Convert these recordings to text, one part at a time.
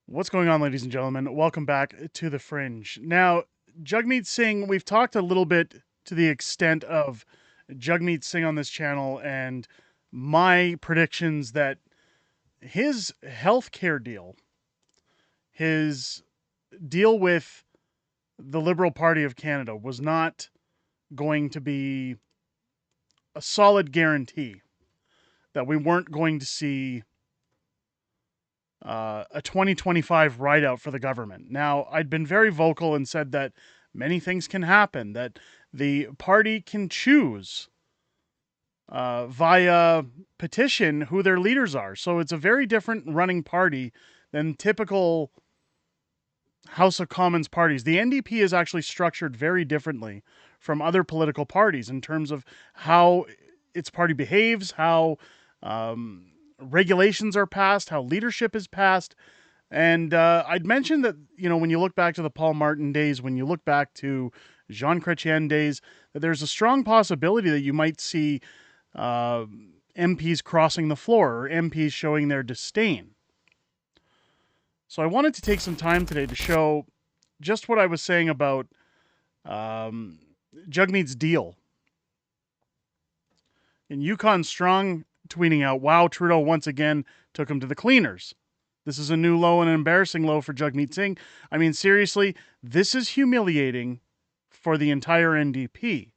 What's going on, ladies and gentlemen? Welcome back to The Fringe. Now, Jagmeet Singh, we've talked a little bit to the extent of Jagmeet Singh on this channel and my predictions that his healthcare deal, his deal with the Liberal Party of Canada was not going to be a solid guarantee, that we weren't going to see a 2025 write-out for the government. Now, I'd been very vocal and said that many things can happen, that the party can choose via petition who their leaders are. So it's a very different running party than typical House of Commons parties. The NDP is actually structured very differently from other political parties in terms of how its party behaves, how regulations are passed, how leadership is passed. And I'd mentioned that, you know, when you look back to the Paul Martin days, when you look back to Jean Chrétien days, that there's a strong possibility that you might see MPs crossing the floor or MPs showing their disdain. So I wanted to take some time today to show just what I was saying about Jagmeet's deal. In Yukon Strong tweeting out, wow, Trudeau once again took him to the cleaners. This is a new low and an embarrassing low for Jagmeet Singh. I mean, seriously, this is humiliating for the entire NDP.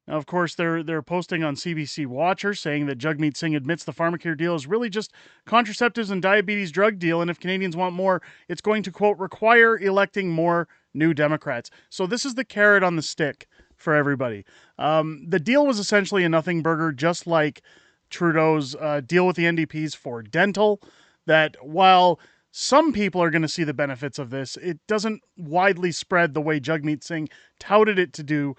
Now, of course, they're posting on CBC Watcher saying that Jagmeet Singh admits the pharmacare deal is really just contraceptives and diabetes drug deal, and if Canadians want more, it's going to, quote, require electing more New Democrats. So this is the carrot on the stick for everybody. The deal was essentially a nothing burger, just like Trudeau's deal with the NDPs for dental, that while some people are going to see the benefits of this, it doesn't widely spread the way Jagmeet Singh touted it to do.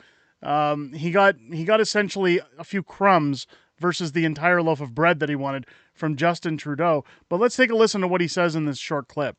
He got essentially a few crumbs versus the entire loaf of bread that he wanted from Justin Trudeau. But let's take a listen to what he says in this short clip.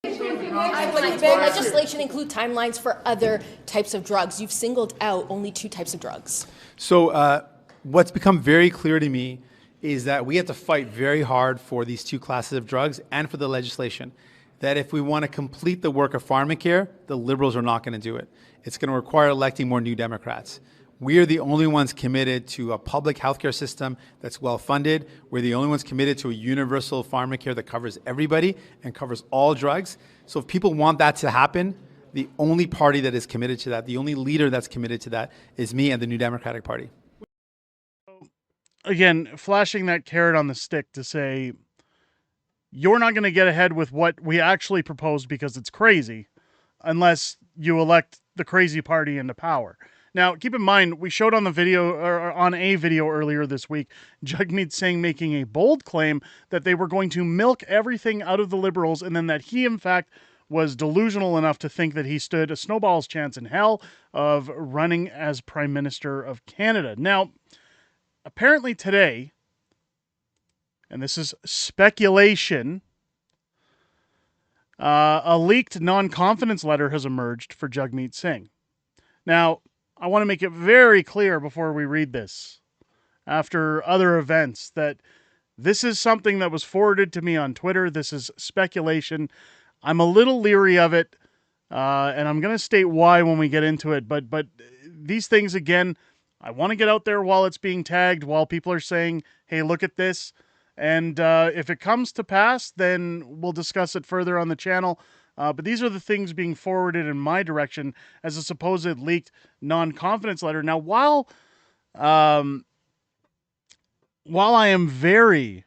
Would the legislation include timelines for other types of drugs? You've singled out only 2 types of drugs. So what's become very clear to me is that we have to fight very hard for these 2 classes of drugs and for the legislation. That if we want to complete the work of pharmacare, the Liberals are not going to do it. It's going to require electing more New Democrats. We are the only ones committed to a public healthcare system that's well funded. We're the only ones committed to a universal pharmacare that covers everybody and covers all drugs. So if people want that to happen, the only party that is committed to that, the only leader that's committed to that is me and the New Democratic Party. Again, flashing that carrot on the stick to say, you're not going to get ahead with what we actually proposed because it's crazy unless you elect the crazy party into power. Now, keep in mind, we showed on the video, or on a video earlier this week, Jagmeet Singh making a bold claim that they were going to milk everything out of the Liberals, and then that he, in fact, was delusional enough to think that he stood a snowball's chance in hell of running as Prime Minister of Canada. Now, apparently today, and this is speculation, a leaked non-confidence letter has emerged for Jagmeet Singh. Now, I want to make it very clear before we read this, after other events, that this is something that was forwarded to me on Twitter. This is speculation. I'm a little leery of it, and I'm going to state why when we get into it. But these things, again, I want to get out there while it's being tagged, while people are saying, hey, look at this. And if it comes to pass, then we'll discuss it further on the channel. But these are the things being forwarded in my direction as a supposed leaked non-confidence letter. Now, while I am very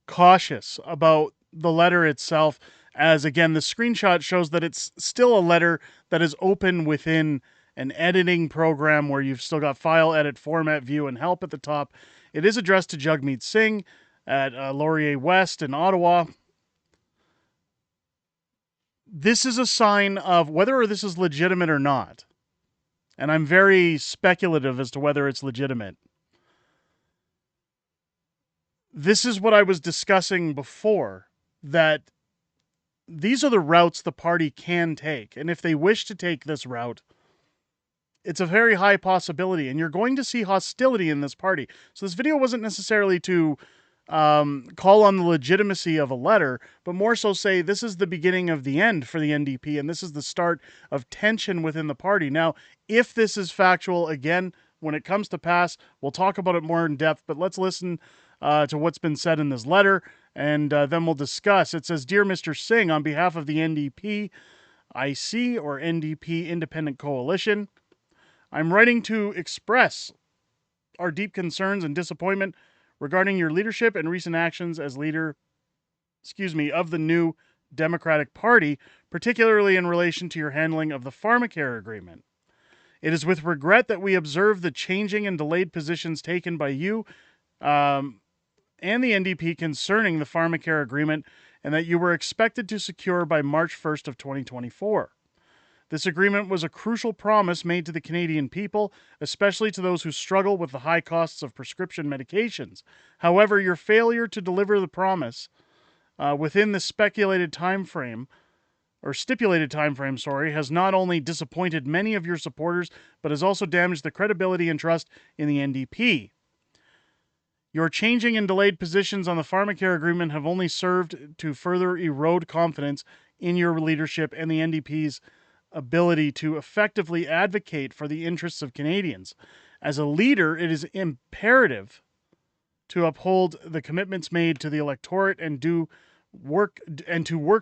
cautious about the letter itself, as again, the screenshot shows that it's still a letter that is open within an editing program where you've still got file, edit, format, view, and help at the top. It is addressed to Jagmeet Singh at Laurier West in Ottawa. This is a sign of whether this is legitimate or not. And I'm very speculative as to whether it's legitimate. This is what I was discussing before, that these are the routes the party can take. And if they wish to take this route, it's a very high possibility. And you're going to see hostility in this party. So this video wasn't necessarily to call on the legitimacy of a letter, but more so say this is the beginning of the end for the NDP, and this is the start of tension within the party. Now, if this is factual, again, when it comes to pass, we'll talk about it more in depth, but let's listen to what's been said in this letter, and then we'll discuss. It says, "Dear Mr. Singh, on behalf of the NDP IC, or NDP Independent Coalition, I'm writing to express our deep concerns and disappointment regarding your leadership and recent actions as leader, of the new Democratic Party, particularly in relation to your handling of the pharmacare agreement. It is with regret that we observe the changing and delayed positions taken by you and the NDP concerning the pharmacare agreement, and that you were expected to secure by March 1st of 2024. This agreement was a crucial promise made to the Canadian people, especially to those who struggle with the high costs of prescription medications. However, your failure to deliver the promise within the stipulated time frame, has not only disappointed many of your supporters, but has also damaged the credibility and trust in the NDP. Your changing and delayed positions on the pharmacare agreement have only served to further erode confidence in your leadership and the NDP's ability to effectively advocate for the interests of Canadians. As a leader, it is imperative to uphold the commitments made to the electorate and to work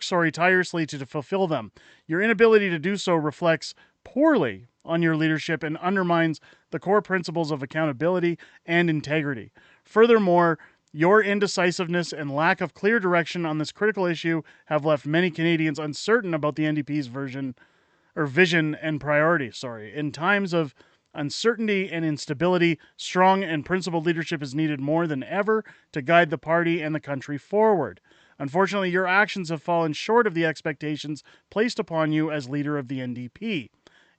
tirelessly to fulfill them. Your inability to do so reflects poorly on your leadership and undermines the core principles of accountability and integrity. Furthermore, your indecisiveness and lack of clear direction on this critical issue have left many Canadians uncertain about the NDP's vision and priorities. In times of uncertainty and instability, strong and principled leadership is needed more than ever to guide the party and the country forward. Unfortunately, your actions have fallen short of the expectations placed upon you as leader of the NDP.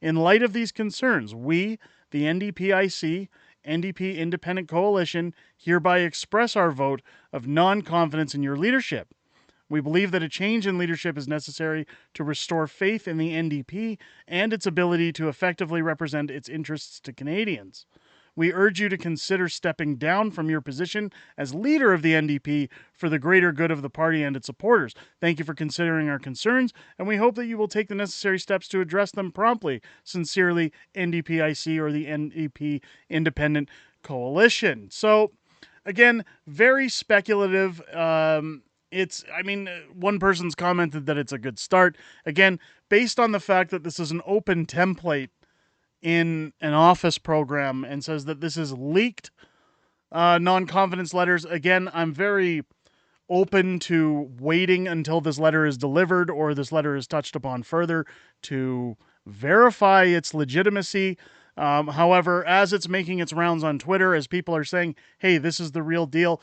In light of these concerns, we, the NDP-IC, NDP Independent Coalition, hereby express our vote of non-confidence in your leadership. We believe that a change in leadership is necessary to restore faith in the NDP and its ability to effectively represent its interests to Canadians. We urge you to consider stepping down from your position as leader of the NDP for the greater good of the party and its supporters. Thank you for considering our concerns, and we hope that you will take the necessary steps to address them promptly. Sincerely, NDP-IC, or the NDP Independent Coalition." So, again, very speculative. One person's commented that it's a good start. Again, based on the fact that this is an open template in an office program and says that this is leaked non-confidence letters. Again, I'm very open to waiting until this letter is delivered or this letter is touched upon further to verify its legitimacy. However, as it's making its rounds on Twitter, as people are saying, hey, this is the real deal,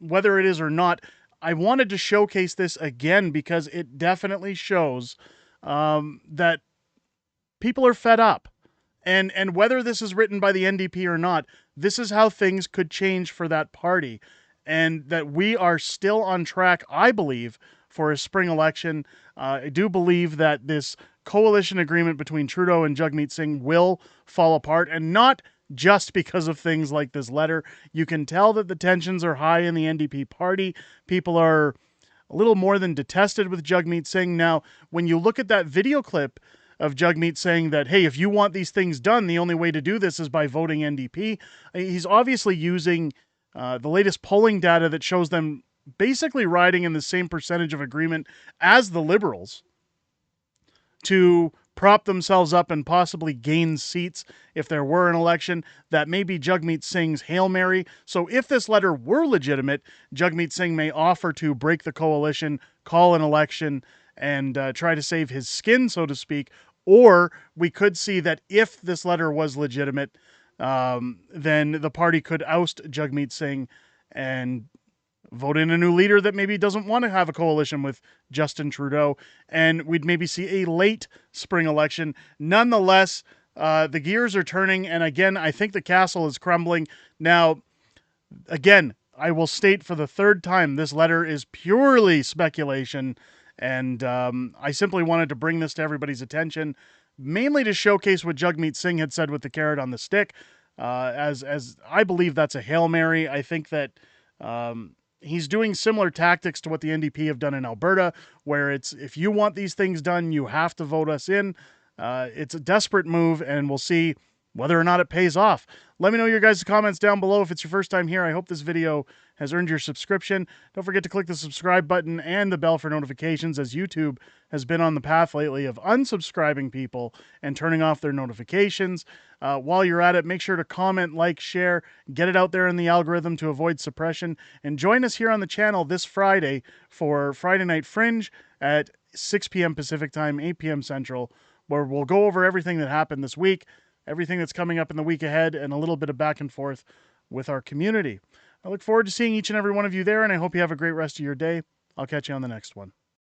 whether it is or not, I wanted to showcase this again because it definitely shows that people are fed up. And whether this is written by the NDP or not, this is how things could change for that party. And that we are still on track, I believe, for a spring election. I do believe that this coalition agreement between Trudeau and Jagmeet Singh will fall apart, and not just because of things like this letter. You can tell that the tensions are high in the NDP party. People are a little more than detested with Jagmeet Singh. Now, when you look at that video clip of Jagmeet saying that, hey, if you want these things done, the only way to do this is by voting NDP, he's obviously using the latest polling data that shows them basically riding in the same percentage of agreement as the Liberals to prop themselves up and possibly gain seats if there were an election. That may be Jagmeet Singh's Hail Mary. So if this letter were legitimate, Jagmeet Singh may offer to break the coalition, call an election, and try to save his skin, so to speak. Or we could see that if this letter was legitimate, then the party could oust Jagmeet Singh and vote in a new leader that maybe doesn't want to have a coalition with Justin Trudeau, and we'd maybe see a late spring election. Nonetheless, the gears are turning, and again, I think the castle is crumbling. Now, again, I will state for the third time, this letter is purely speculation, and I simply wanted to bring this to everybody's attention, mainly to showcase what Jagmeet Singh had said with the carrot on the stick, as I believe that's a Hail Mary. I think that He's doing similar tactics to what the NDP have done in Alberta, where it's if you want these things done, you have to vote us in. It's a desperate move, and we'll see whether or not it pays off. Let me know your guys' comments down below if it's your first time here. I hope this video has earned your subscription. Don't forget to click the subscribe button and the bell for notifications, as YouTube has been on the path lately of unsubscribing people and turning off their notifications. While you're at it, make sure to comment, like, share, get it out there in the algorithm to avoid suppression, and join us here on the channel this Friday for Friday Night Fringe at 6 p.m. Pacific Time, 8 p.m. Central, where we'll go over everything that happened this week, everything that's coming up in the week ahead, and a little bit of back and forth with our community. I look forward to seeing each and every one of you there, and I hope you have a great rest of your day. I'll catch you on the next one.